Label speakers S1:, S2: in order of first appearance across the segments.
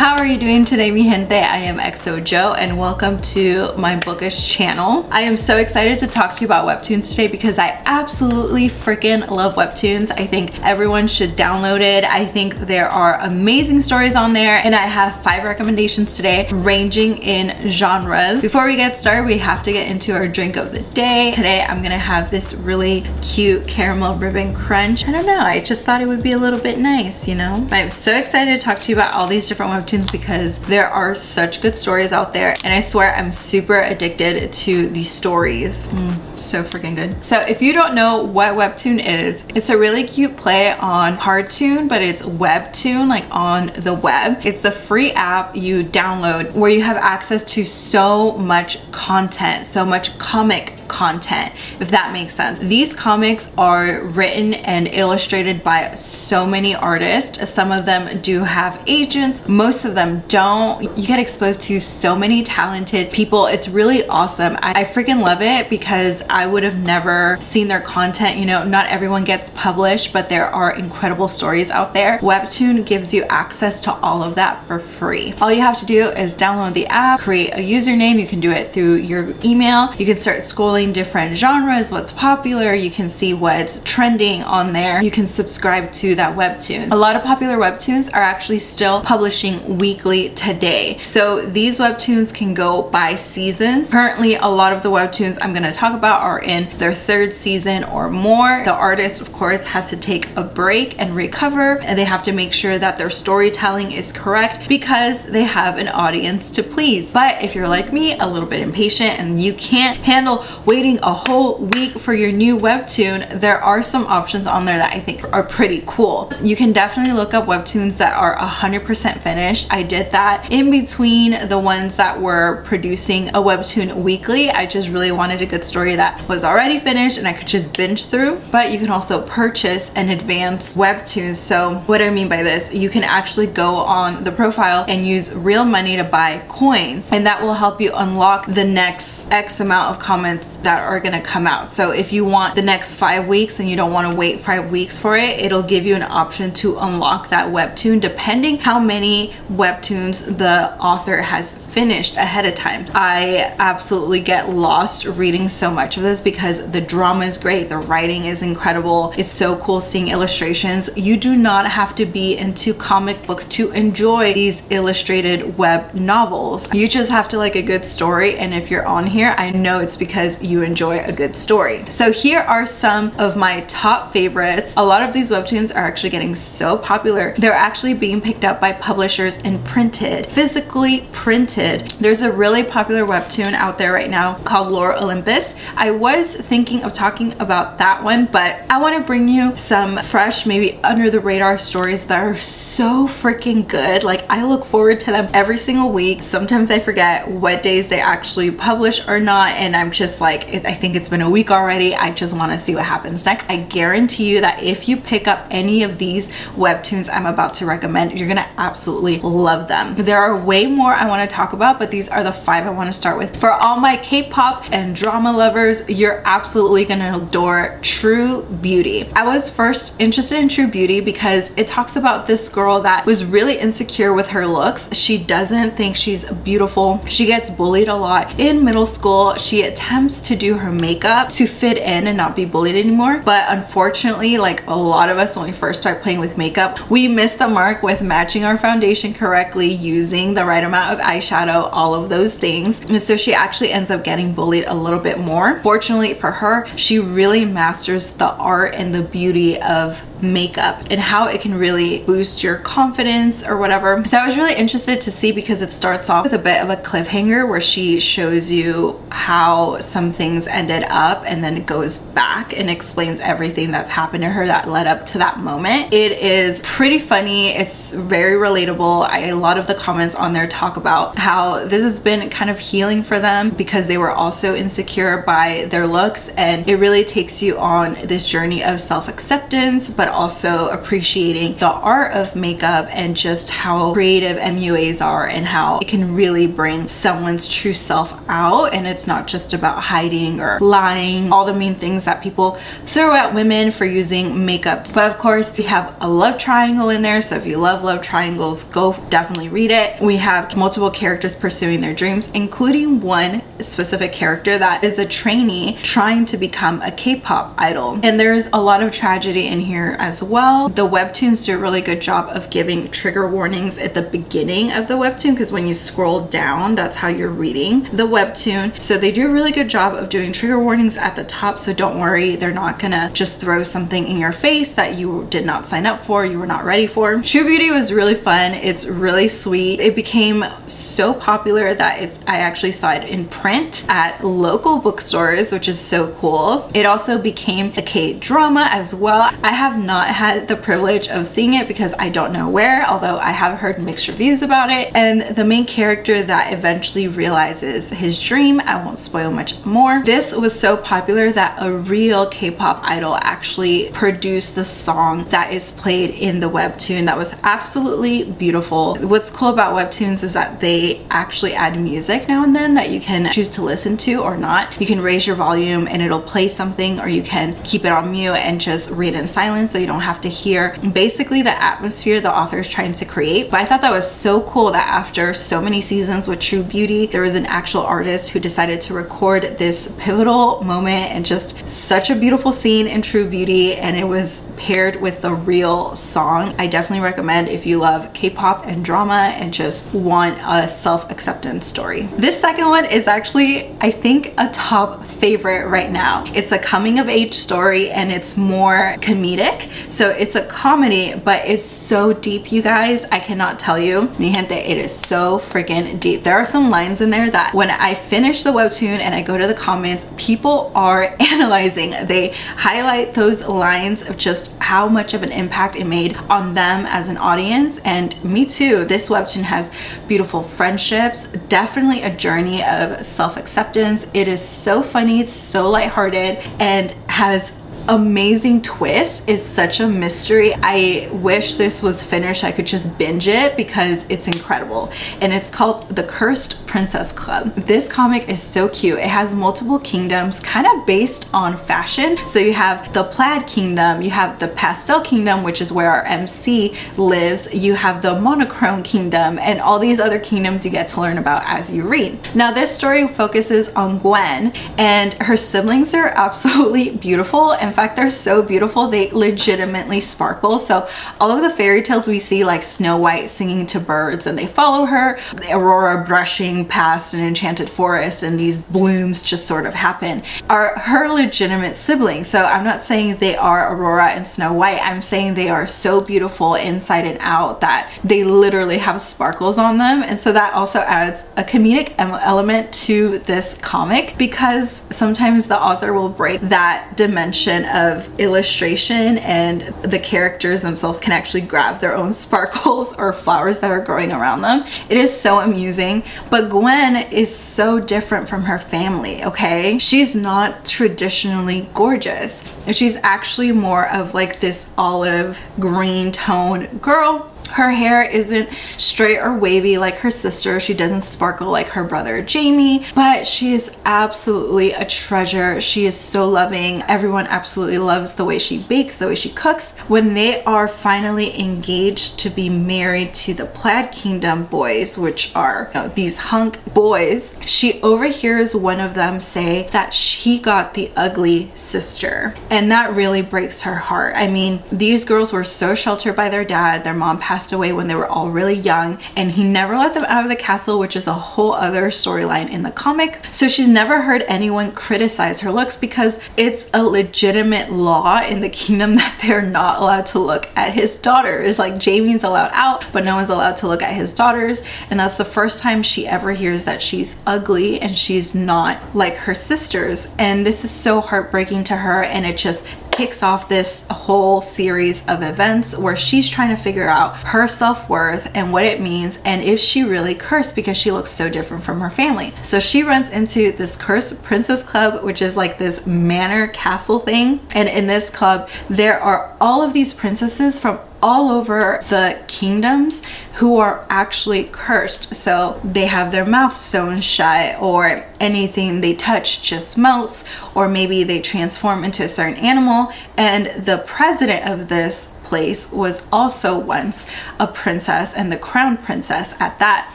S1: How are you doing today, mi gente? I am XOJo and welcome to my bookish channel. I am so excited to talk to you about webtoons today because I absolutely freaking love webtoons. I think everyone should download it. I think there are amazing stories on there and I have 5 recommendations today ranging in genres. Before we get started, we have to get into our drink of the day. Today I'm gonna have this really cute caramel ribbon crunch. I don't know, I just thought it would be a little bit nice, you know? I'm so excited to talk to you about all these different webtoons because there are such good stories out there and I swear I'm super addicted to these stories. So freaking good. So if you don't know what webtoon is, it's a really cute play on cartoon, but it's webtoon, like on the web. It's a free app you download where you have access to so much content, so much comic content, if that makes sense. These comics are written and illustrated by so many artists. Some of them do have agents, most of them don't. You get exposed to so many talented people. It's really awesome. I freaking love it because I would have never seen their content. You know, not everyone gets published, but there are incredible stories out there. Webtoon gives you access to all of that for free. All you have to do is download the app, create a username. You can do it through your email. You can start scrolling different genres, what's popular. You can see what's trending on there. You can subscribe to that webtoon. A lot of popular webtoons are actually still publishing weekly today. So these webtoons can go by seasons. Currently, a lot of the webtoons I'm going to talk about are in their 3rd season or more. The artist, of course, has to take a break and recover, and they have to make sure that their storytelling is correct because they have an audience to please. But if you're like me, a little bit impatient and you can't handle waiting a whole week for your new webtoon, there are some options on there that I think are pretty cool. You can definitely look up webtoons that are 100% finished. I did that in between the ones that were producing a webtoon weekly. I just really wanted a good story that was already finished and I could just binge through. But you can also purchase an advanced webtoon. So what I mean by this, you can actually go on the profile and use real money to buy coins, and that will help you unlock the next X amount of comments that are gonna come out. So if you want the next 5 weeks and you don't want to wait 5 weeks for it, it'll give you an option to unlock that webtoon depending how many webtoons the author has finished ahead of time. I absolutely get lost reading so much of this because the drama is great, the writing is incredible, it's so cool seeing illustrations. You do not have to be into comic books to enjoy these illustrated web novels. You just have to like a good story, and if you're on here, I know it's because you enjoy a good story. So here are some of my top favorites. A lot of these webtoons are actually getting so popular, they're actually being picked up by publishers and printed, physically printed. There's a really popular webtoon out there right now called Lore Olympus. I was thinking of talking about that one, but I want to bring you some fresh, maybe under the radar stories that are so freaking good. Like, I look forward to them every single week. Sometimes I forget what days they actually publish or not, and I'm just like, I think it's been a week already. I just want to see what happens next. I guarantee you that if you pick up any of these webtoons I'm about to recommend, you're gonna absolutely love them. There are way more I want to talk about, but these are the 5 I want to start with. For all my K-pop and drama lovers, you're absolutely gonna adore True Beauty. I was first interested in True Beauty because it talks about this girl that was really insecure with her looks. She doesn't think she's beautiful. She gets bullied a lot in middle school. She attempts to do her makeup to fit in and not be bullied anymore, but unfortunately, like a lot of us when we first start playing with makeup, we miss the mark with matching our foundation correctly, using the right amount of eyeshadow, all of those things, and so she actually ends up getting bullied a little bit more. Fortunately for her, she really masters the art and the beauty of makeup and how it can really boost your confidence or whatever. So I was really interested to see because it starts off with a bit of a cliffhanger where she shows you how some things ended up and then it goes back and explains everything that's happened to her that led up to that moment. It is pretty funny, it's very relatable. A lot of the comments on there talk about how this has been kind of healing for them because they were also insecure by their looks, and it really takes you on this journey of self-acceptance but also appreciating the art of makeup and just how creative MUAs are and how it can really bring someone's true self out, and it's not just about hiding or lying, all the mean things that people throw at women for using makeup. But of course we have a love triangle in there, so if you love love triangles, go definitely read it. We have multiple characters pursuing their dreams, including one specific character that is a trainee trying to become a K-pop idol, and there's a lot of tragedy in here as well. The webtoons do a really good job of giving trigger warnings at the beginning of the webtoon, because when you scroll down, that's how you're reading the webtoon. So they do a really good job of doing trigger warnings at the top, so don't worry, they're not gonna just throw something in your face that you did not sign up for, you were not ready for. True Beauty was really fun. It's really sweet. It became so popular that I actually saw it in print at local bookstores, which is so cool. It also became a K-drama as well. I have not had the privilege of seeing it because I don't know where, although I have heard mixed reviews about it. And the main character that eventually realizes his dream, I won't spoil much more. This was so popular that a real K-pop idol actually produced the song that is played in the webtoon. That was absolutely beautiful. What's cool about webtoons is that they actually add music now and then that you can choose to listen to or not. You can raise your volume and it'll play something, or you can keep it on mute and just read in silence so you don't have to hear basically the atmosphere the author is trying to create. But I thought that was so cool that after so many seasons with True Beauty, there was an actual artist who decided to record this pivotal moment and just such a beautiful scene in True Beauty, and it was paired with the real song. I definitely recommend if you love K-pop and drama and just want a self-acceptance story. This second one is actually, I think, a top favorite right now. It's a coming of age story and it's more comedic. So it's a comedy, but it's so deep, you guys. I cannot tell you. Mi gente, it is so freaking deep. There are some lines in there that when I finish the webtoon and I go to the comments, people are analyzing. They highlight those lines of just how much of an impact it made on them as an audience, and me too. This webtoon has beautiful friendships, definitely a journey of self-acceptance. It is so funny, it's so lighthearted, and has amazing twist. It's such a mystery. I wish this was finished. I could just binge it because it's incredible. And it's called The Cursed Princess Club. This comic is so cute. It has multiple kingdoms kind of based on fashion. So you have the plaid kingdom, you have the pastel kingdom, which is where our MC lives, you have the monochrome kingdom, and all these other kingdoms you get to learn about as you read. Now this story focuses on Gwen, and her siblings are absolutely beautiful. In fact, they're so beautiful, they legitimately sparkle. So all of the fairy tales we see, like Snow White singing to birds and they follow her, Aurora brushing past an enchanted forest and these blooms just sort of happen, are her legitimate siblings. So I'm not saying they are Aurora and Snow White, I'm saying they are so beautiful inside and out that they literally have sparkles on them. And so that also adds a comedic element to this comic, because sometimes the author will break that dimension of illustration and the characters themselves can actually grab their own sparkles or flowers that are growing around them. It is so amusing, but Gwen is so different from her family, okay? She's not traditionally gorgeous. She's actually more of like this olive green tone girl. Her hair isn't straight or wavy like her sister. She doesn't sparkle like her brother Jamie, but she is absolutely a treasure. She is so loving. Everyone absolutely loves the way she bakes, the way she cooks. When they are finally engaged to be married to the Plaid Kingdom boys, which are, you know, these hunk boys, she overhears one of them say that she got the ugly sister. And that really breaks her heart. I mean, these girls were so sheltered by their dad. Their mom passed away when they were all really young, and he never let them out of the castle, which is a whole other storyline in the comic. So she's never heard anyone criticize her looks because it's a legitimate law in the kingdom that they're not allowed to look at his daughters. Like, Jamie's allowed out, but no one's allowed to look at his daughters, and that's the first time she ever hears that she's ugly and she's not like her sisters. And this is so heartbreaking to her, and it just kicks off this whole series of events where she's trying to figure out her self-worth and what it means, and if she really cursed because she looks so different from her family. So she runs into this Cursed Princess Club, which is like this manor castle thing, and in this club there are all of these princesses from all over the kingdoms who are actually cursed. So they have their mouths sewn shut, or anything they touch just melts, or maybe they transform into a certain animal. And the president of this place was also once a princess, and the crown princess at that,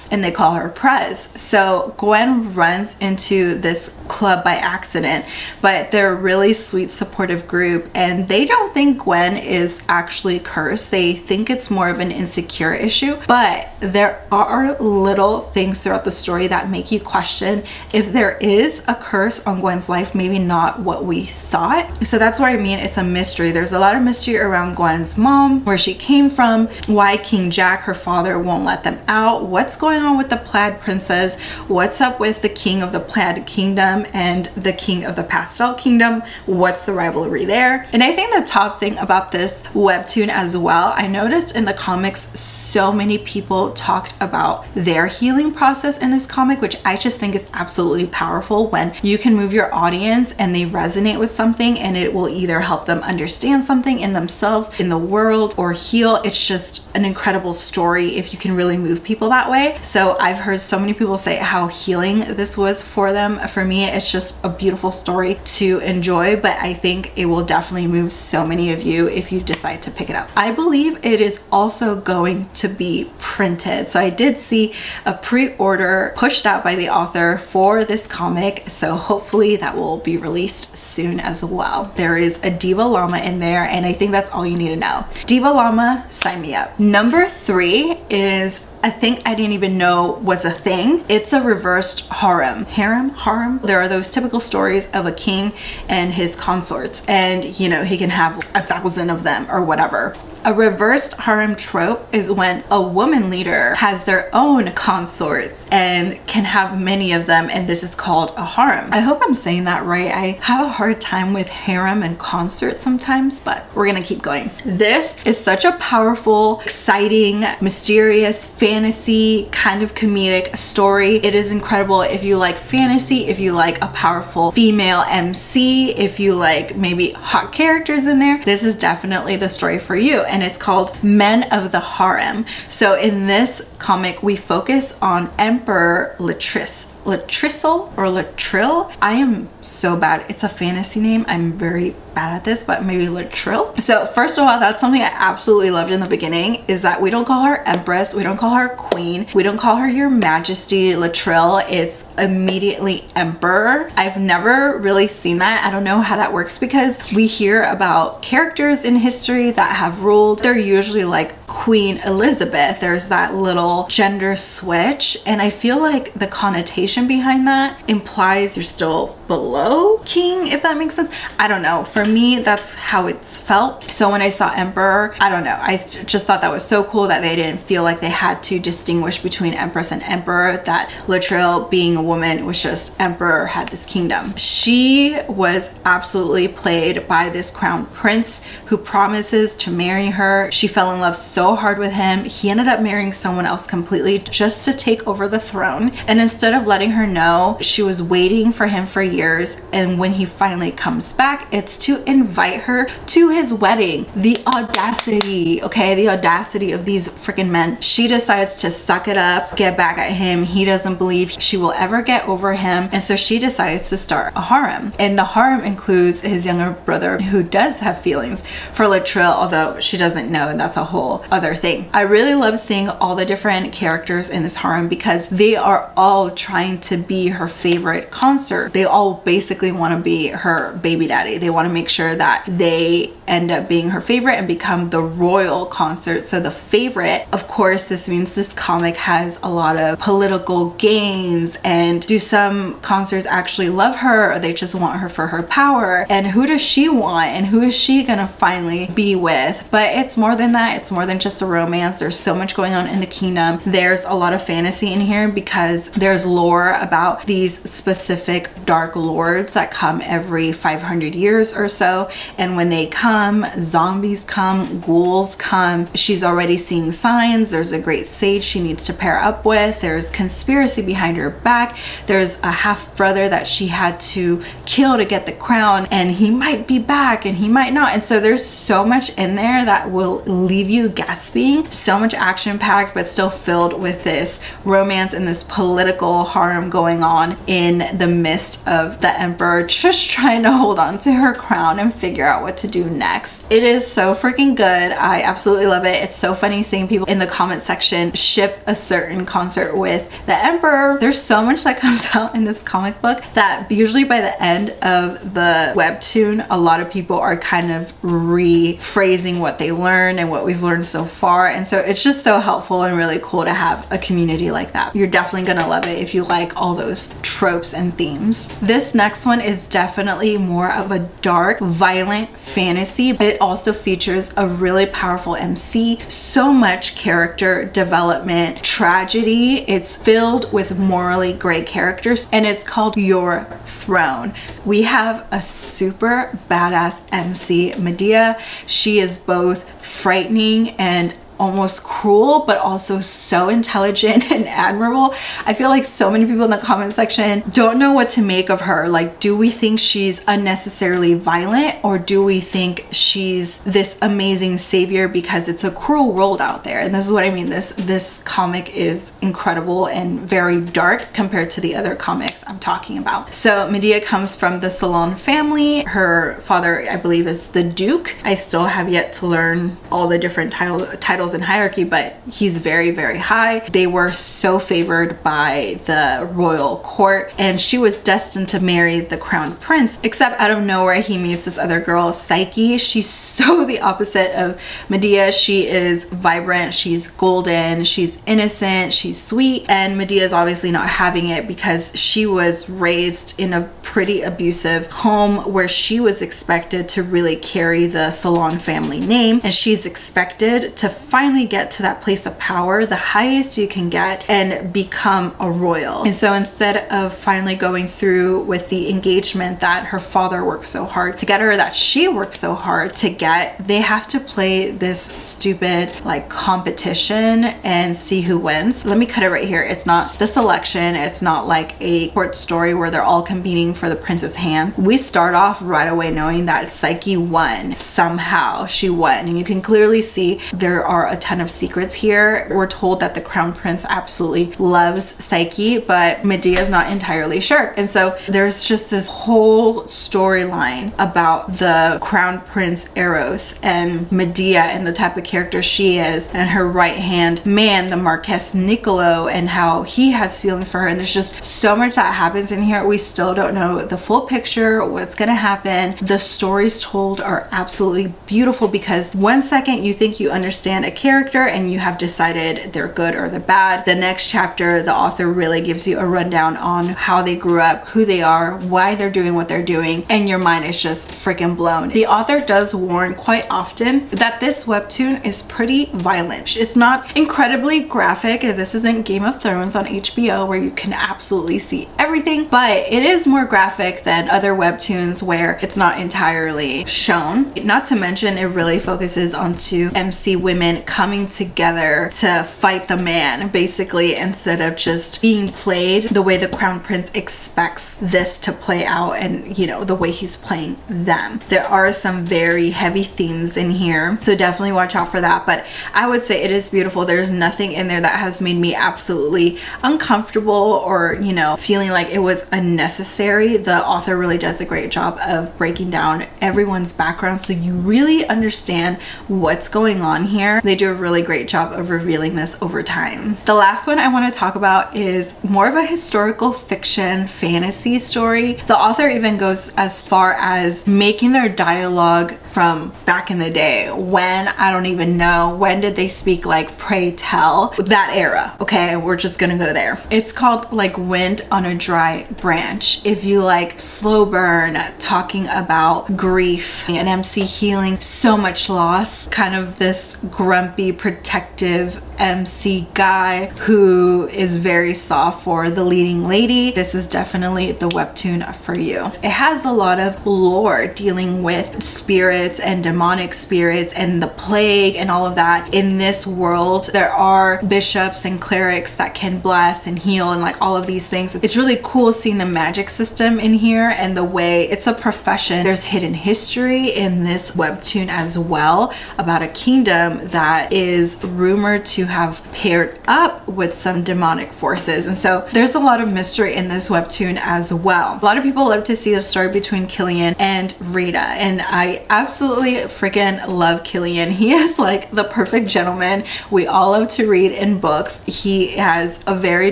S1: and they call her Prez. So Gwen runs into this club by accident, but they're a really sweet, supportive group, and they don't think Gwen is actually cursed. They think it's more of an insecure issue, but there are little things throughout the story that make you question if there is a curse on Gwen's life, maybe not what we thought. So that's what I mean, it's a mystery. There's a lot of mystery around Gwen's mom, where she came from, why King Jack, her father, won't let them out, what's going on with the Plaid Princess, what's up with the king of the Plaid Kingdom and the king of the Pastel Kingdom, what's the rivalry there. And I think the top thing about this webtoon as well, I noticed in the comics so many people talked about their healing process in this comic, which I just think is absolutely powerful when you can move your audience and they resonate with something, and it will either help them understand something in themselves, in the world, or heal. It's just an incredible story if you can really move people that way. So I've heard so many people say how healing this was for them. For me, it's just a beautiful story to enjoy, but I think it will definitely move so many of you if you decide to pick it up. I believe it is also going to be printed. So I did see a pre-order pushed out by the author for this comic, so hopefully that will be released soon as well. There is a Diva Llama in there, and I think that's all you need to know. Diva Llama, sign me up. Number 3 is, I think I didn't even know was a thing. It's a reversed harem. Harem? There are those typical stories of a king and his consorts, and you know, he can have 1,000 of them or whatever. A reversed harem trope is when a woman leader has their own consorts and can have many of them, and this is called a harem. I hope I'm saying that right. I have a hard time with harem and consort sometimes, but we're gonna keep going. This is such a powerful, exciting, mysterious, fantasy, kind of comedic story. It is incredible if you like fantasy, if you like a powerful female MC, if you like maybe hot characters in there. This is definitely the story for you. And it's called Men of the Harem. So in this comic, we focus on Emperor Latrissel or Latril. I am so bad. It's a fantasy name. I'm very bad at this, but maybe Latril. So first of all, that's something I absolutely loved in the beginning, is that we don't call her Empress, we don't call her Queen, we don't call her Your Majesty Latril. It's immediately Emperor. I've never really seen that. I don't know how that works, because we hear about characters in history that have ruled. They're usually like Queen Elizabeth. There's that little gender switch, and I feel like the connotation behind that implies you're still below king, if that makes sense. I don't know. For me, that's how it's felt. So when I saw Emperor, I don't know, I just thought that was so cool that they didn't feel like they had to distinguish between Empress and Emperor, that Latril, being a woman, was just Emperor had this kingdom. She was absolutely played by this crown prince who promises to marry her. She fell in love so hard with him. He ended up marrying someone else completely just to take over the throne, and instead of letting her know, she was waiting for him for years, and when he finally comes back, it's to invite her to his wedding. The audacity, okay, the audacity of these freaking men. She decides to suck it up, get back at him. He doesn't believe she will ever get over him, and so she decides to start a harem, and the harem includes his younger brother, who does have feelings for Latril, although she doesn't know, and that's a whole other thing. I really love seeing all the different characters in this harem, because they are all trying to be her favorite consort. They all basically want to be her baby daddy. They want to make sure that they end up being her favorite and become the royal consort. So the favorite, of course, this means this comic has a lot of political games, and do some consorts actually love her, or they just want her for her power, and who does she want, and who is she gonna finally be with? But it's more than that. It's more than just a romance. There's so much going on in the kingdom. There's a lot of fantasy in here, because there's lore more about these specific dark lords that come every 500 years or so. And when they come, zombies come, ghouls come. She's already seeing signs. There's a great sage she needs to pair up with. There's conspiracy behind her back. There's a half brother that she had to kill to get the crown, and he might be back and he might not. And so there's so much in there that will leave you gasping. So much action packed, but still filled with this romance and this political harem going on in the midst of the emperor just trying to hold on to her crown and figure out what to do next. It is so freaking good. I absolutely love it. It's so funny seeing people in the comment section ship a certain concert with the emperor. There's so much that comes out in this comic book that usually by the end of the webtoon, a lot of people are kind of rephrasing what they learned and what we've learned so far. And so it's just so helpful and really cool to have a community like that. You're definitely gonna love it if you like all those tropes and themes. This next one is definitely more of a dark, violent fantasy. It also features a really powerful MC, so much character development, tragedy. It's filled with morally gray characters, and it's called Your Throne. We have a super badass MC, Medea. She is both frightening and almost cruel, but also so intelligent and admirable. I feel like so many people in the comment section don't know what to make of her. Like, do we think she's unnecessarily violent, or do we think she's this amazing savior because it's a cruel world out there? And this is what I mean. This comic is incredible and very dark compared to the other comics I'm talking about. So Medea comes from the Salon family. Her father, I believe, is the Duke. I still have yet to learn all the different titles and hierarchy, but he's very, very high. They were so favored by the royal court, and she was destined to marry the crown prince, except out of nowhere he meets this other girl, Psyche. She's so the opposite of Medea. She is vibrant, she's golden, she's innocent, she's sweet, and Medea is obviously not having it because she was raised in a pretty abusive home where she was expected to really carry the Salon family name, and she's expected to finally get to that place of power, the highest you can get, and become a royal. And so instead of finally going through with the engagement that her father worked so hard to get her, that she worked so hard to get, they have to play this stupid like competition and see who wins. Let me cut it right here. It's not the selection. It's not like a court story where they're all competing for the prince's hands. We start off right away knowing that Psyche won. Somehow she won, and you can clearly see there are a ton of secrets here. We're told that the crown prince absolutely loves Psyche, but Medea is not entirely sure. And so there's just this whole storyline about the crown prince Eros and Medea and the type of character she is, and her right hand man, the Marquess Niccolo, and how he has feelings for her. And there's just so much that happens in here. We still don't know the full picture, what's gonna happen. The stories told are absolutely beautiful because one second you think you understand a character and you have decided they're good or they're bad. The next chapter, the author really gives you a rundown on how they grew up, who they are, why they're doing what they're doing, and your mind is just freaking blown. The author does warn quite often that this webtoon is pretty violent. It's not incredibly graphic. This isn't Game of Thrones on HBO where you can absolutely see everything, but it is more graphic than other webtoons where it's not entirely shown. Not to mention, it really focuses on two MC women coming together to fight the man, basically, instead of just being played the way the crown prince expects this to play out, and you know, the way he's playing them. There are some very heavy themes in here, so definitely watch out for that. But I would say it is beautiful. There's nothing in there that has made me absolutely uncomfortable or, you know, feeling like it was unnecessary. The author really does a great job of breaking down everyone's background so you really understand what's going on here. They do a really great job of revealing this over time. The last one I want to talk about is more of a historical fiction fantasy story. The author even goes as far as making their dialogue from back in the day. When, I don't even know. When did they speak like pray tell? That era. Okay, we're just gonna go there. It's called like Wind on a Dry Branch. If you like slow burn, talking about grief, an MC healing so much loss, kind of this grumpy, protective MC guy who is very soft for the leading lady, this is definitely the webtoon for you. It has a lot of lore dealing with spirits and demonic spirits and the plague and all of that. In this world, there are bishops and clerics that can bless and heal and like all of these things. It's really cool seeing the magic system in here and the way it's a profession. There's hidden history in this webtoon as well about a kingdom that is rumored to have paired up with some demonic forces, and so there's a lot of mystery in this webtoon as well. A lot of people love to see the story between Killian and Rita, and I absolutely freaking love Killian. He is like the perfect gentleman we all love to read in books. He has a very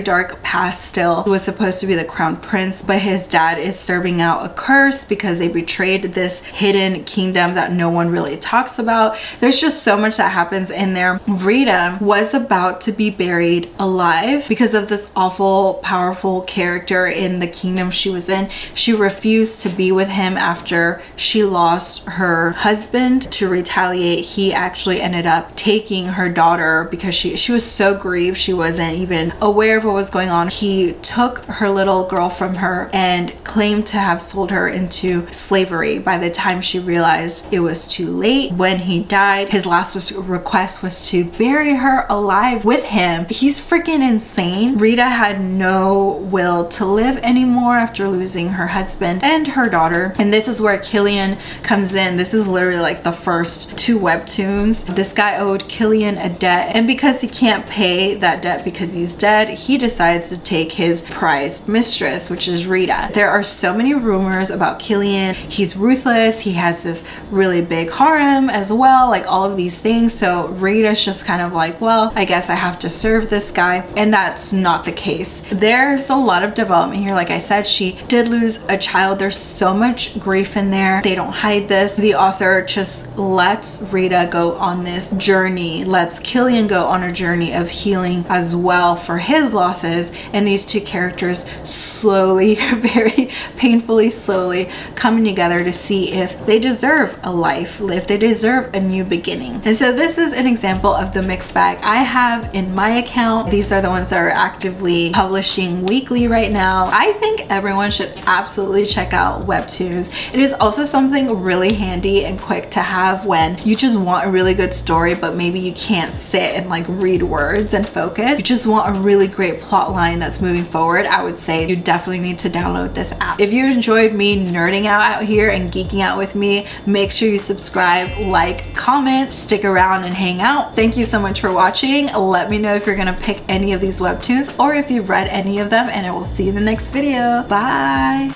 S1: dark past still. He was supposed to be the crown prince, but his dad is serving out a curse because they betrayed this hidden kingdom that no one really talks about. There's just so much that happens in there. Rita was about to be buried alive because of this awful, powerful character in the kingdom she was in. She refused to be with him after she lost her husband. To retaliate, he actually ended up taking her daughter because she was so grieved she wasn't even aware of what was going on. He took her little girl from her and claimed to have sold her into slavery. By the time she realized it was too late, when he died, his last request was to bury her alive with him. He's freaking insane. Rita had no will to live anymore after losing her husband and her daughter, and this is where Killian comes in. This is literally like the first two webtoons. This guy owed Killian a debt, and because he can't pay that debt because he's dead, he decides to take his prized mistress, which is Rita. There are so many rumors about Killian. He's ruthless. He has this really big harem as well, like all of these things. So Rita's just kind of like, well, I guess I have to serve this guy, and that's not the case. There's a lot of development here. Like I said, she did lose a child. There's so much grief in there. They don't hide this. The author just lets Rita go on this journey, lets Killian go on a journey of healing as well for his losses, and these two characters slowly, very painfully slowly coming together to see if they deserve a life, if they deserve a new beginning. And so this is an example of the mixed bag I have in my account. These are the ones that are actively publishing weekly right now. I think everyone should absolutely check out Webtoons. It is also something really handy and quick to have when you just want a really good story, but maybe you can't sit and like read words and focus. You just want a really great plot line that's moving forward. I would say you definitely need to download this app. If you enjoyed me nerding out here and geeking out with me, make sure you subscribe, like, comment, stick around and hang out. Thank you so much for watching. Let me know if you're gonna pick any of these webtoons or if you've read any of them, and I will see you in the next video. Bye.